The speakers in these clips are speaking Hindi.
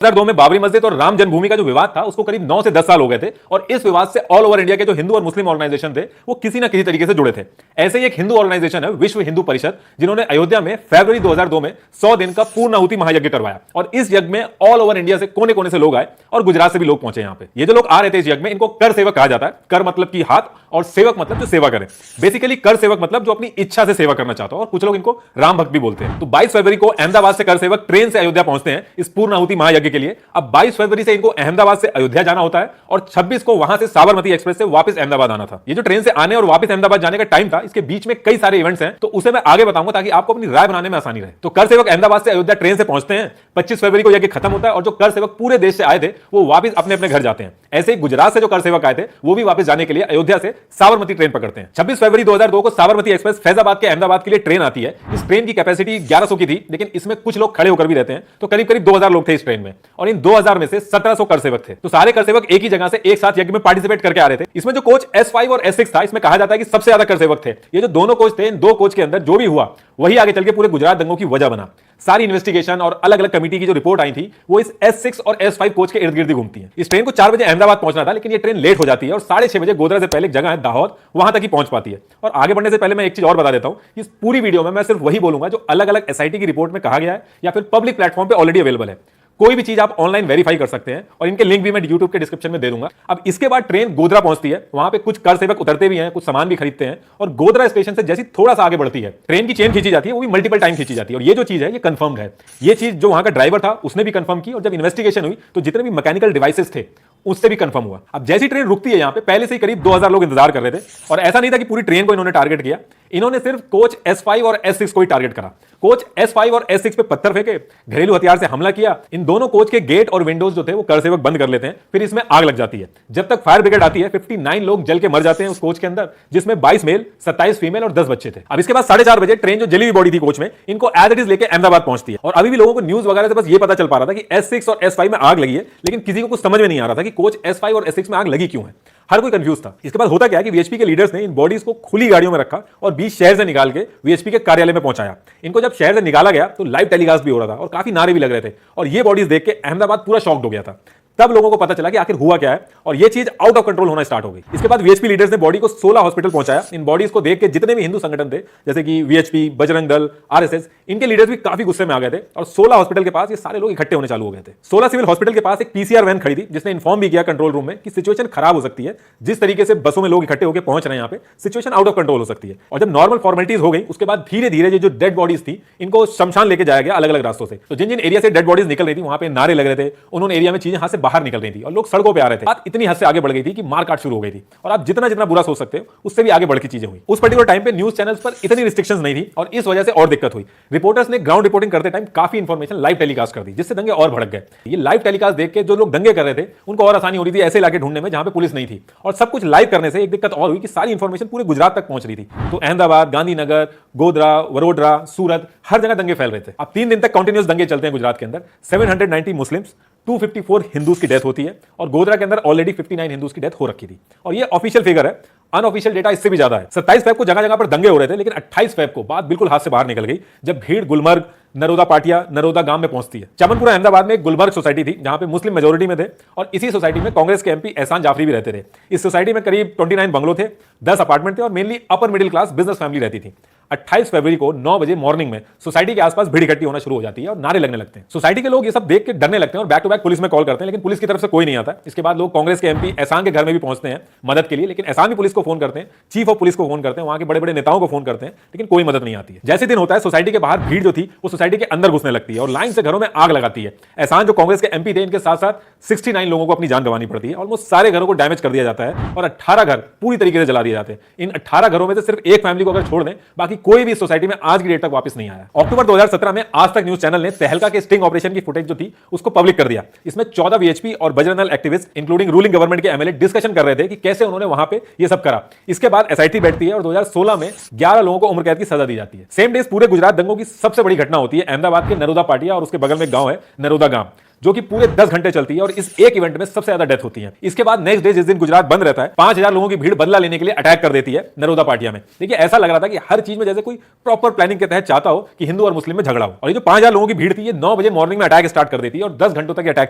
2002 में बाबरी मस्जिद और राम जन्मभूमि का जो विवाद था उसको करीब 9 से 10 साल हो गए थे और इस विवाद से ऑल ओवर इंडिया के जो हिंदू और मुस्लिम ऑर्गेनाइजेशन थे वो किसी ना किसी तरीके से जुड़े थे। ऐसे ही एक हिंदू ऑर्गेनाइजेशन है विश्व हिंदू परिषद, जिन्होंने अयोध्या में फरवरी 2002 में 100 दिन का पूर्णाहुति महायज्ञ करवाया और इस यज्ञ में ऑल ओवर इंडिया से कोने कोने से लोग आए और गुजरात से भी लोग पहुंचे। यहाँ पे ये जो लोग आ रहे थे इस यज्ञ में, इनको कर सेवक कहा जाता है। कर मतलब की हाथ और सेवक मतलब जो सेवा करे। बेसिकली कर सेवक मतलब जो अपनी इच्छा से सेवा करना चाहता हो और कुछ लोग इनको राम भक्त भी बोलते हैं। तो 22 फरवरी को अहमदाबाद से कर सेवक ट्रेन से अयोध्या पहुंचते हैं इस पूर्णाहुति महायज्ञ के लिए। अब 22 फरवरी से इनको अहमदाबाद से अयोध्या जाना होता है और 26 को वहां से साबरमती एक्सप्रेस से वापस अहमदाबाद आना था। ये जो ट्रेन से आने और वापस अहमदाबाद जाने का टाइम था, इसके बीच में कई सारे इवेंट्स हैं, तो उसे मैं आगे बताऊंगा ताकि आपको अपनी राय बनाने में आसानी रहे। तो कर सेवक अहमदाबाद से अयोध्या ट्रेन से पहुंचते हैं, 25 फरवरी को यज्ञ खत्म होता है और जो कर सेवक पूरे देश से आए थे वो वापस अपने अपने घर जाते हैं। ऐसे ही गुजरात से जो कर सेवक आए थे वो भी वापस जाने के लिए अयोध्या से साबरमती ट्रेन पकड़ते हैं। 26 फरवरी 2002 को साबरमती एक्सप्रेस फैजाबाद के अहमदाबाद के लिए ट्रेन आती है। इस ट्रेन की कैपेसिटी 1100 की थी, लेकिन इसमें कुछ लोग खड़े होकर भी रहते हैं, तो करीब करीब 2000 लोग थे इस ट्रेन में और इन 2000 में से 1700 कर सेवक थे। तो सारे कर सेवक एक ही जगह से एक साथ यज्ञ में पार्टिसिपेट करके आ रहे थे। इसमें जो कोच S5 और S6 था, इसमें कहा जाता है कि सबसे ज्यादा कर सेवक थे। ये जो दोनों कोच थे, इन दो कोच के अंदर जो भी हुआ वही आगे चल के पूरे गुजरात दंगों की वजह बना। सारी इन्वेस्टिगेशन और अलग अलग कमेटी की जो रिपोर्ट आई थी वो इस S6 और S5 कोच के इर्द गिर्द घूमती है। इस ट्रेन को 4 बजे अहमदाबाद पहुंचना था, लेकिन ये ट्रेन लेट हो जाती है और 6:30 बजे गोधरा से पहले एक जगह है दाहोद, वहां तक ही पहुंच पाती है। और आगे बढ़ने से पहले मैं एक चीज और बता देता हूं, इस पूरी वीडियो में मैं सिर्फ वही बोलूंगा जो अलग अलग SIT की रिपोर्ट में कहा गया है या फिर पब्लिक प्लेटफॉर्म पे ऑलरेडी अवेलेबल है। कोई भी चीज आप ऑनलाइन वेरीफाई कर सकते हैं और इनके लिंक भी मैं YouTube के डिस्क्रिप्शन में दे दूंगा। अब इसके बाद ट्रेन गोधरा पहुंचती है, वहां पे कुछ कर सेवक उतरते भी हैं, कुछ सामान भी खरीदते हैं और गोधरा स्टेशन से जैसी थोड़ा सा आगे बढ़ती है, ट्रेन की चेन खींची जाती है, वो भी मल्टीपल टाइम खींची जाती है। और ये जो चीज है ये कंफर्म्ड है। ये चीज जो वहां का ड्राइवर था उसने भी कंफर्म की और जब इन्वेस्टिगेशन हुई तो जितने भी मैकेनिकल डिवाइसेस थे उससे भी कंफर्म हुआ। अब जैसी ट्रेन रुकती है यहां पे, पहले से ही करीब 2000 लोग इंतजार कर रहे थे और ऐसा नहीं था कि पूरी ट्रेन को इन्होंने टारगेट किया। इन्होंने सिर्फ कोच S5 और S6 को ही टारगेट करा। कोच S5 और S6 पे पत्थर फेंके, घरेलू हथियार से हमला किया। इन दोनों कोच के गेट और विंडोज जो थे वो कर सेवक बंद कर लेते हैं, फिर इसमें आग लग जाती है। जब तक फायर ब्रिगेड आती है 59 लोग जल के मर जाते हैं उस कोच के अंदर, जिसमें 22 मेल, 27 फीमेल और 10 बच्चे थे। अब इसके बाद 4:30 बजे ट्रेन जो जली हुई बॉडी थी कोच में, इनको एज इट इज लेके अहमदाबाद पहुंचती है। और अभी भी लोगों को न्यूज वगैरह से बस ये पता चल पा रहा था कि S6 और S5 में आग लगी है, लेकिन किसी को कुछ समझ में नहीं आ रहा था कि कोच S5 और S6 में आग लगी क्यों है। हर कोई कंफ्यूज था। इसके बाद होता क्या है कि VHP के लीडर्स ने इन बॉडीज को खुली गाड़ियों में रखा और बीच शहर से निकाल के VHP के कार्यालय में पहुंचाया। इनको जब शहर से निकाला गया तो लाइव टेलीकास्ट भी हो रहा था और काफी नारे भी लग रहे थे और ये बॉडीज देख के अहमदाबाद पूरा शॉक्ड हो गया था। तब लोगों को पता चला कि आखिर हुआ क्या है और ये चीज आउट ऑफ कंट्रोल होना स्टार्ट हो गई। इसके बाद VHP लीडर्स ने बॉडी को 16 हॉस्पिटल पहुंचाया। इन बॉडीज को देख के जितने भी हिंदू संगठन थे, जैसे कि VHP, बजरंग दल, RSS, इनके लीडर्स भी काफी गुस्से में आ गए थे और 16 हॉस्पिटल के पास ये सारे लोग इकट्ठे होने चालू हो गए थे। 16 सिविल हॉस्पिटल के पास एक PCR वैन खड़ी थी, जिसने इन्फॉर्म भी किया कंट्रोल रूम में कि सिचुएशन खराब हो सकती है। जिस तरीके से बसों में लोग इकट्ठे होकर पहुंच रहे हैं यहाँ पे, सिचुएशन आउट ऑफ कंट्रोल हो सकती है। और जब नॉर्मल फॉर्मेलिटीज हो गई उसके बाद धीरे धीरे जो डेड बॉडीज थी इनको शमशान लेके जाया गया अलग अलग रास्तों से। तो जिन जिन एरिया से डेड बॉडीज निकल रही थी वहां पे नारे लग रहे थे, उन्होंने एरिया में चीजें हाथ से बाहर निकल रही थी और लोग सड़कों पे आ रहे थे। बात इतनी हद से आगे बढ़ गई थी कि मारकाट शुरू हो गई थी और आप जितना जितना बुरा सोच सकते हो उससे भी आगे बढ़ की चीजें हुई। उस पर्टिकुलर टाइम पे न्यूज चैनल्स पर इतनी रिस्ट्रिक्शंस नहीं थी और इस वजह से और दिक्कत हुई। रिपोर्टर्स ने ग्राउंड रिपोर्टिंग करते टाइम काफी इंफॉर्मेशन लाइव टेलीकास्ट कर दी, जिससे दंगे और भड़क गए। ये लाइव टेलीकास्ट देख के जो लोग दंगे कर रहे थे उनको और आसानी हो रही थी ऐसे इलाके ढूंढने में जहां पे पुलिस नहीं थी। और सब कुछ लाइव करने से एक दिक्कत और हुई कि सारी इंफॉर्मेशन पूरे गुजरात तक पहुंच रही थी। तो अहमदाबाद, गांधीनगर, गोधरा, वडोदरा, सूरत, हर जगह दंगे फैल रहे थे। अब 3 दिन तक कंटिन्यूअस दंगे चलते हैं गुजरात के अंदर। 790 मुस्लिम्स, 254 हिंदूज की डेथ होती है और गोधरा के अंदर ऑलरेडी 59 हिंदूज की डेथ हो रखी थी। और ये ऑफिशियल फिगर है, अनऑफिशियल डेटा इससे भी ज्यादा है। 27 फेब को जगह जगह पर दंगे हो रहे थे, लेकिन 28 फेब को बात बिल्कुल हाथ से बाहर निकल गई जब भीड़ गुलमर्ग, नरोदा पाटिया, नरोदा गांव में पहुंचती है। चमनपुरा अहमदाबाद में एक गुलमर्ग सोसाइटी थी जहां पे मुस्लिम मेजोरिटी में थे और इसी सोसाइटी में कांग्रेस के MP एहसान जाफरी भी रहते थे। इस सोसाइटी में करीब 29 बंगलो थे, 10 अपार्टमेंट थे और mainly upper middle class business family रहती थी। 28 फरवरी को 9 बजे मॉर्निंग में सोसाइटी के आसपास भीड़ इकट्ठी होना शुरू हो जाती है और नारे लगने लगते हैं। सोसाइटी के लोग ये सब देख के डरने लगते हैं और बैक टू बैक पुलिस में कॉल करते हैं, लेकिन पुलिस की तरफ से कोई नहीं आता। इसके बाद लोग कांग्रेस के MP एहसान के घर में भी पहुंचते हैं मदद के लिए, लेकिन एहसान भी पुलिस को फोन करते हैं, चीफ ऑफ पुलिस को फोन करते हैं, वहां के बड़े बड़े नेताओं को फोन करते हैं, लेकिन कोई मदद नहीं आती है। जैसे दिन होता है सोसाइटी के बाहर भीड़ जो थी वो सोसाइटी के अंदर घुसने लगती है और लाइन से घरों में आग लगाती है। एहसान जो कांग्रेस के MP थे, इनके साथ साथ 69 लोगों को अपनी जान गंवानी पड़ती है। ऑलमोस्ट सारे घरों को डैमेज कर दिया जाता है और 18 घर पूरी तरीके से जला दिए जाते हैं। इन 18 घरों में से सिर्फ एक फैमिली को अगर छोड़ दें, बाकी कोई भी सोसाइटी में आज की डेट तक वापस नहीं आया। अक्टूबर 2017 में आज तक न्यूज चैनल ने तहलका के स्टिंग ऑपरेशन की फुटेज जो थी उसको पब्लिक कर दिया। इसमें 14 VHP और Bajrang Dal activist including ruling government के MLA डिस्कशन कर रहे थे कि कैसे उन्होंने वहां पे ये सब करा। इसके बाद SIT बैठती है और 2016 में 11 लोगों को उम्र कैद की सजा दी जाती है। सेम डेज पूरे गुजरात दंगों की सबसे बड़ी घटना होती है अहमदाबाद के नरोदा पाटिया और उसके बगल में गांव है नरोदा गांव, जो कि पूरे 10 घंटे चलती है और इस एक इवेंट में सबसे ज्यादा डेथ होती है। इसके बाद नेक्स्ट डे जिस दिन गुजरात बंद रहता है, 5000 लोगों की भीड़ बदला लेने के लिए अटैक कर देती है नरोदा पाटिया में। देखिए ऐसा लग रहा था कि हर चीज में जैसे कोई प्रॉपर प्लानिंग के तहत चाहता हो कि हिंदू और मुस्लिम में झगड़ा हो। और ये जो 5000 लोगों की भीड़ थी, ये 9 बजे मॉर्निंग में अटैक स्टार्ट कर देती है और 10 घंटों तक अटैक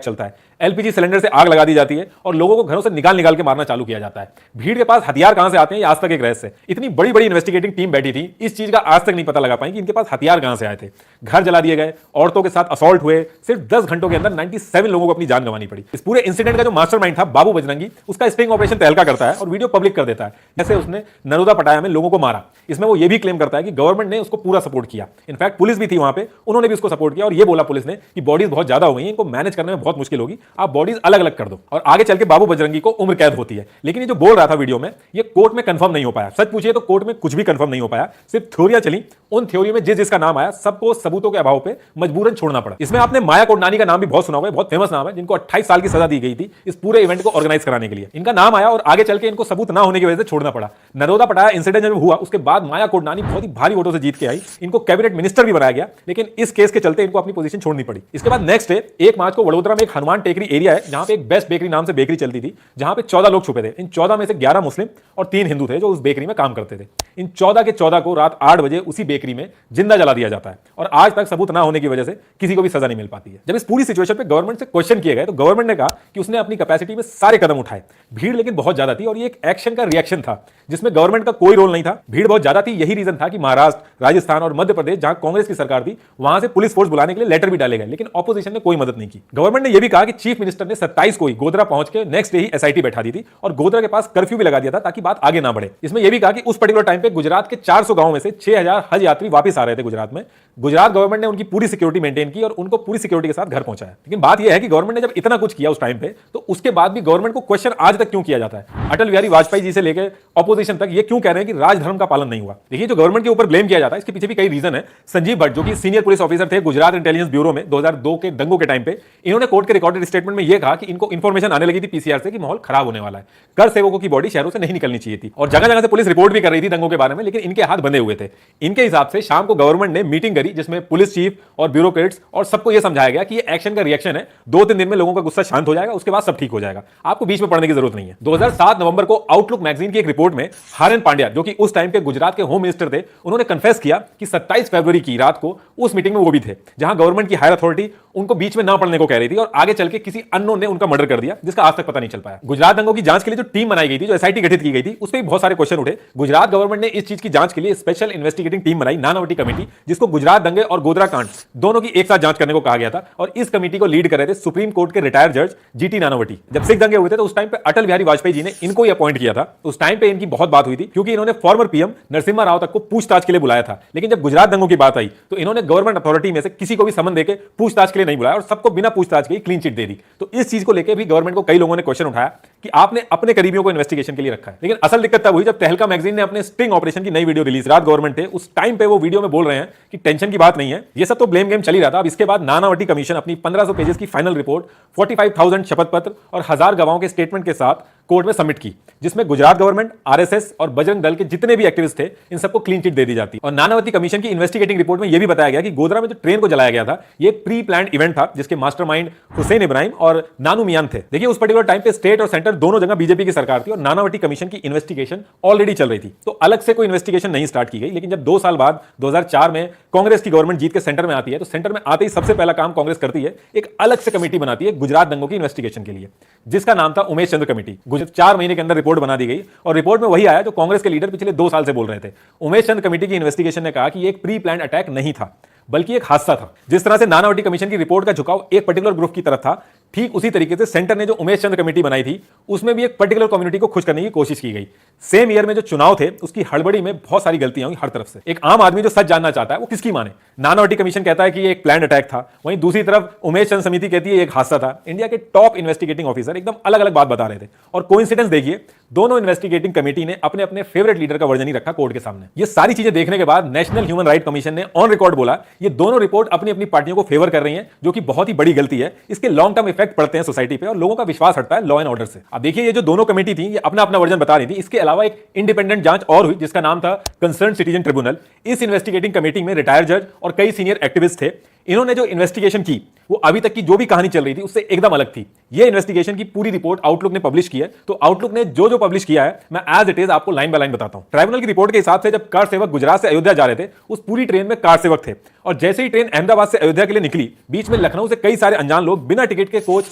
चलता है। एलपीजी सिलेंडर से आग लगा दी जाती है और लोगों को घरों से निकाल निकाल के मारना चालू किया जाता है। भीड़ के पास हथियार कहां से आते हैं, आज तक एक रहस्य है। इतनी बड़ी बड़ी इन्वेस्टिगेटिंग टीम बैठी थी, इस चीज का आज तक नहीं पता लगा पाई कि इनके पास हथियार कहां से आए थे। घर जला दिए गए, औरतों के साथ असॉल्ट हुए। सिर्फ 10 घंटों के अंदर 97 लोगों को अपनी जान गंवानी पड़ी। इस पूरे इंसिडेंट का जो मास्टरमाइंड था बाबू बजरंगी, उसका स्टिंग ऑपरेशन तहलका करता है और वीडियो पब्लिक कर देता है जैसे उसने नरोदा पटाया में लोगों को मारा। इसमें वो ये भी क्लेम करता है कि गवर्नमेंट ने उसको पूरा सपोर्ट किया। इनफैक्ट पुलिस भी थी वहां पे, उन्होंने भी उसको सपोर्ट किया और ये बोला पुलिस ने कि बॉडीज बहुत ज्यादा हो गई हैं, इनको मैनेज करने में बहुत मुश्किल होगी, आप बॉडीज अलग अलग कर दो। और आगे चल के बाबू बजरंगी को उम्र कैद होती है। लेकिन ये जो बोल रहा था वीडियो में, ये कोर्ट में कंफर्म नहीं हो पाया। सच पूछिए तो कोर्ट में कुछ भी कंफर्म नहीं हो पाया, सिर्फ थ्योरियां चली। उन थ्योरी में जिसका नाम आया सबको सबूतों के अभाव पे मजबूरन छोड़ना पड़ा। इसमें आपने माया कोडनानी का नाम भी बहुत सुना होगा, बहुत फेमस नाम है, जिनको 28 साल की सजा दी गई थी इस पूरे इवेंट को ऑर्गेनाइज कराने के लिए। इनका नाम आया और आगे चल के इनको सबूत ना होने की वजह से छोड़ना पड़ा। नरोदा पटाया इंसिडेंट जब हुआ उसके बाद माया कोडनानी बहुत ही भारी वोटों से जीत के आई, इनको कैबिनेट मिनिस्टर भी बनाया गया, लेकिन इस केस के चलते इनको अपनी पोजीशन छोड़नी पड़ी। इसके बाद नेक्स्ट डे 1 मार्च को वडोदरा में एक हनुमान टेकरी एरिया है जहां पे एक बेस्ट बेकरी नाम से बेकरी चलती थी, जहां पे 14 लोग छुपे थे। इन 14 में से 11 मुस्लिम और 3 हिंदू थे जो उस बेकरी में काम करते थे। इन 14 के 14 को रात 8 बजे उसी बेकरी में जिंदा जला दिया जाता है और आज तक सबूत ना होने की वजह से किसी को भी सजा नहीं मिल पाती है। जब इस पूरी सिचुएशन पे गवर्नमेंट से क्वेश्चन किए गए तो गवर्नमेंट ने कहा कि उसने अपनी कैपेसिटी में सारे कदम उठाए। भीड़ लेकिन बहुत ज्यादा थी और ये एक एक्शन का रिएक्शन था जिसमें गवर्नमेंट का कोई रोल नहीं था। भीड़ बहुत ज्यादा थी, यही रीजन था कि महाराष्ट्र, राजस्थान और मध्य प्रदेश जहां कांग्रेस की सरकार थी वहां से पुलिस फोर्स बुलाने के लिए लेटर भी डाले गए, लेकिन ऑपोजिशन ने कोई मदद नहीं की। गवर्नमेंट ने यह भी कहा कि चीफ मिनिस्टर ने 27 को ही गोधरा पहुंच के नेक्स्ट डे ही एसआईटी बैठा दी थी और गोधरा के पास कर्फ्यू भी लगा दिया था ताकि बात आगे ना बढ़े। इसमें यह भी कहा कि उस पर्टिकुलर टाइम पे गुजरात के 400 गांवों में से 6000 हज यात्री वापस आ रहे थे गुजरात में। गुजरात गवर्नमेंट ने उनकी पूरी सिक्योरिटी मेंटेन की और उनको पूरी सिक्योरिटी के साथ घर पहुंचाया। लेकिन बात यह है कि गवर्नमेंट ने जब इतना कुछ किया उस टाइम पे, तो उसके बाद भी गवर्नमेंट को क्वेश्चन आज तक क्यों किया जाता है? अटल बिहारी वाजपेयी जी से लेकर ऑपोजिशन तक ये क्यों कह रहे हैं कि राजधर्म का पालन नहीं हुआ? देखिए जो गवर्नमेंट के ऊपर ब्लेम किया जाता है इसके पीछे भी कई रीजन है। संजीव भट्ट जो कि सीनियर पुलिस ऑफिसर थे गुजरात इंटेलिजेंस ब्यूरो में 2002 के दंगों के टाइम पे, इन्होंने कोर्ट के रिकॉर्डेड स्टेटमेंट में यह कहा कि इनको इंफॉर्मेशन आने लगी थी पीसीआर से कि माहौल खराब होने वाला है, कर सेवकों की बॉडी शहरों से नहीं निकलनी चाहिए थी और जगह जगह से पुलिस रिपोर्ट भी कर रही थी दंगों के बारे में, लेकिन इनके हाथ बंधे हुए थे। इनके हिसाब से शाम को गवर्नमेंट ने मीटिंग करी जिसमें पुलिस चीफ और ब्यूरोक्रेट्स और सबको यह समझाया गया कि ये एक्शन का रिएक्शन है, 2-3 दिन में लोगों का गुस्सा शांत हो जाएगा, उसके बाद सब ठीक हो जाएगा, आपको बीच में पड़ने की जरूरत नहीं है। 2007 नवंबर को आउटलुक मैगजीन की एक रिपोर्ट में हारेन पांड्या जो कि उस टाइम पे गुजरात के होम मिनिस्टर थे, उन्होंने कन्फेस किया कि 27 फरवरी की रात को उस मीटिंग में वो भी थे जहां गवर्नमेंट की हायर अथॉरिटी उनको बीच में ना पड़ने को कह रही थी और आगे चल के किसी अननोन ने उनका मर्डर कर दिया जिसका आज तक पता नहीं चल पाया। गुजरात दंगों की जांच के लिए जो टीम बनाई गई थी, जो एसआईटी गठित की गई थी, उस पर भी बहुत सारे क्वेश्चन उठे। गुजरात गवर्नमेंट ने इस चीज की जांच के लिए स्पेशल इन्वेस्टिगेटिंग टीम बनाई, नानावटी कमेटी, जिसको गुजरात दंगे और गोधरा कांड दोनों की एक साथ जांच करने को कहा गया था और इस कमेटी को लीड कर रहे थे सुप्रीम कोर्ट के रिटायर्ड जज जीटी नानावटी। जब सिख दंगे हुए थे तो उस टाइम पे अटल बिहारी वाजपेयी जी ने इनको ही अपॉइंट किया था। उस टाइम पे इनकी बहुत बात हुई थी क्योंकि इन्होंने फॉर्मर पीएम नरसिम्हा राव तक को पूछताछ के लिए बुलाया था, लेकिन जब गुजरात दंगों की बात आई तो इन्होंने गवर्नमेंट अथॉरिटी में से किसी को भी समन देके पूछताछ के लिए नहीं बुलाया और सबको बिना पूछताछ के क्लीन चिट दे दी। तो इस चीज को लेकर भी गवर्नमेंट को कई लोगों ने क्वेश्चन उठाया कि आपने अपने करीबियों को इन्वेस्टिगेशन के लिए रखा है। लेकिन असल दिक्कत तब हुई जब तहलका मैगजीन ने अपने स्टिंग ऑपरेशन की नई वीडियो रिलीज, रात गवर्नमेंट थे उस टाइम पे वो वीडियो में बोल रहे हैं कि टेंशन की बात नहीं है, ये सब तो ब्लेम गेम चल ही रहा था। अब इसके बाद नानावटी कमीशन अपनी 1500 पेजेस की फाइनल रिपोर्ट 45,000 शपथ पत्र और 1000 गवाहों के स्टेटमेंट के साथ कोर्ट में सबमिट की, जिसमें गुजरात गवर्नमेंट, आरएसएस और बजरंग दल के जितने भी एक्टिविस्ट थे इन सबको क्लीन चिट दे दी जाती। और नानावती कमीशन की इन्वेस्टिगेटिंग रिपोर्ट में यह भी बताया गया कि गोधरा में जो ट्रेन को जलाया गया था यह प्री प्लान्ड इवेंट था जिसके मास्टरमाइंड हुसैन इब्राहिम और नानू मियान थे। देखिए उस पर्टिकुलर टाइम पे स्टेट और सेंटर दोनों जगह बीजेपी की सरकार थी और नानावटी कमीशन की इन्वेस्टिगेशन ऑलरेडी चल रही थी, तो अलग से कोई इन्वेस्टिगेशन नहीं स्टार्ट की गई। लेकिन जब 2 साल बाद 2004 में कांग्रेस की गवर्नमेंट जीत के सेंटर में आती है तो सेंटर में आते ही सबसे पहला काम कांग्रेस करती है, एक अलग से कमेटी बनाती है गुजरात दंगों की इन्वेस्टिगेशन के लिए, जिसका नाम था उमेश चंद्र कमेटी। 4 महीने के अंदर रिपोर्ट बना दी गई और रिपोर्ट में वही आया जो कांग्रेस के लीडर पिछले 2 साल से बोल रहे थे। उमेश चंद्र कमेटी की इन्वेस्टिगेशन ने कहा कि एक प्री प्लान्ड अटैक नहीं था बल्कि एक हादसा था। जिस तरह से नानावटी कमीशन की रिपोर्ट का झुकाव एक पर्टिकुलर ग्रुप की तरफ था, ठीक उसी तरीके से सेंटर ने जो उमेश चंद्र कमेटी बनाई थी उसमें भी एक पर्टिकुलर कम्युनिटी को खुश करने की कोशिश की गई। सेम ईयर में जो चुनाव थे उसकी हड़बड़ी में बहुत सारी गलतियां हुई हर तरफ से। एक आम आदमी जो सच जानना चाहता है वो किसकी माने? नानावटी कमीशन कहता है कि ये एक प्लान्ड अटैक था, वहीं दूसरी तरफ उमेश चंद्र समिति कहती है एक हादसा था। इंडिया के टॉप इन्वेस्टिगेटिंग ऑफिसर एकदम अलग अलग बात बता रहे थे और कोइंसिडेंस देखिए, दोनों इन्वेस्टिगेटिंग कमेटी ने अपने अपने फेवरेट लीडर का वर्जन ही रखा कोर्ट के सामने। ये सारी चीजें देखने के बाद नेशनल ह्यूमन राइट कमीशन ने ऑन रिकॉर्ड बोला ये दोनों रिपोर्ट अपनी अपनी पार्टियों को फेवर कर रही हैं, जो कि बहुत ही बड़ी गलती है। इसके लॉन्ग टर्म इफेक्ट पड़ते हैं सोसाइटी पे और लोगों का विश्वास हटता है लॉ एंड ऑर्डर से। अब देखिए ये जो दोनों कमेटी थी ये अपना अपना वर्जन बता रही थी। इसके अलावा एक इंडिपेंडेंट जांच और हुई जिसका नाम था कंसर्न सिटीजन ट्रिब्यूनल। इस इन्वेस्टिगेटिंग कमेटी में रिटायर्ड जज और कई सीनियर एक्टिविस्ट थे। इन्होंने जो इन्वेस्टिगेशन की वो अभी तक की जो भी कहानी चल रही थी उससे एकदम अलग थी। ये इन्वेस्टिगेशन की पूरी रिपोर्ट आउटलुक ने पब्लिश की है। तो आउटलुक ने जो जो पब्लिश किया है मैं एज इट इज आपको लाइन बाय लाइन बताता हूं। ट्राइब्यूनल की रिपोर्ट के हिसाब से जब कार सेवक गुजरात से अयोध्या जा रहे थे, उस पूरी ट्रेन में कार सेवक थे और जैसे ही ट्रेन अहमदाबाद से अयोध्या के लिए निकली, बीच में लखनऊ से कई सारे अनजान लोग बिना टिकट के कोच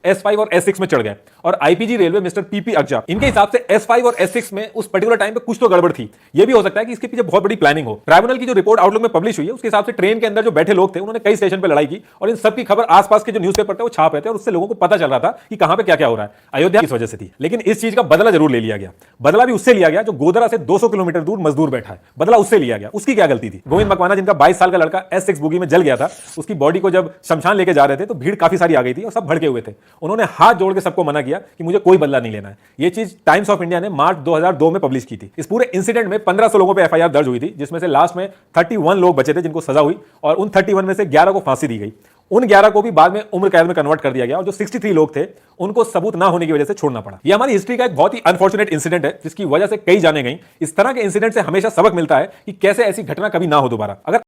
S5 और S6 में चढ़ गए और आईपीजी रेलवे मिस्टर पीपी अगजा, इनके हिसाब से S5 और S6 में उस पर्टिकुलर टाइम पे कुछ तो गड़बड़ थी। ये भी हो सकता है कि इसके पीछे बहुत बड़ी प्लानिंग हो। ट्राइब्यूनल की जो रिपोर्ट आउटलुक में पब्लिश हुई है उसके हिसाब से ट्रेन के अंदर जो बैठे लोग थे उन्होंने कई स्टेशन पर लड़ाई की और इन सबकी खबर आसपास के जो न्यूज़पेपर थे वो छाप रहे थे और उससे लोगों को पता चल रहा था कि कहां पे क्या क्या हो रहा है। अयोध्या इस वजह से थी, लेकिन इस चीज का बदला जरूर ले लिया गया। बदला भी उससे लिया गया जो गोधरा से 200 किलोमीटर दूर मजदूर बैठा है, बदला उससे लिया गया। उसकी क्या गलती थी? गोविंद मकवाना जिनका 22 साल का लड़का S6 बोगी में जल गया था, उसकी बॉडी को जब शमशान लेके जा रहे थे तो भीड़ काफी सारी आ गई थी और सब भड़के हुए थे। उन्होंने हाथ जोड़ के सबको मना किया कि मुझे कोई बदला नहीं लेना है। यह चीज टाइम्स ऑफ इंडिया ने मार्च 2002 में पब्लिश की थी। इस पूरे इंसिडेंट में 1500 लोगों पर FIR दर्ज हुई थी, जिसमें से लास्ट में 31 लोग बचे थे जिनको सजा हुई और उन 31 में से 11 को फांसी दी गई। उन 11 को भी बाद में उम्र कैद में कन्वर्ट कर दिया गया और जो 63 लोग थे उनको सबूत ना होने की वजह से छोड़ना पड़ा। यह हमारी हिस्ट्री का एक बहुत ही अनफॉर्चुनेट इंसिडेंट है जिसकी वजह से कई जाने गई। इस तरह के इंसिडेंट से हमेशा सबक मिलता है कि कैसे ऐसी घटना कभी ना हो दोबारा। अगर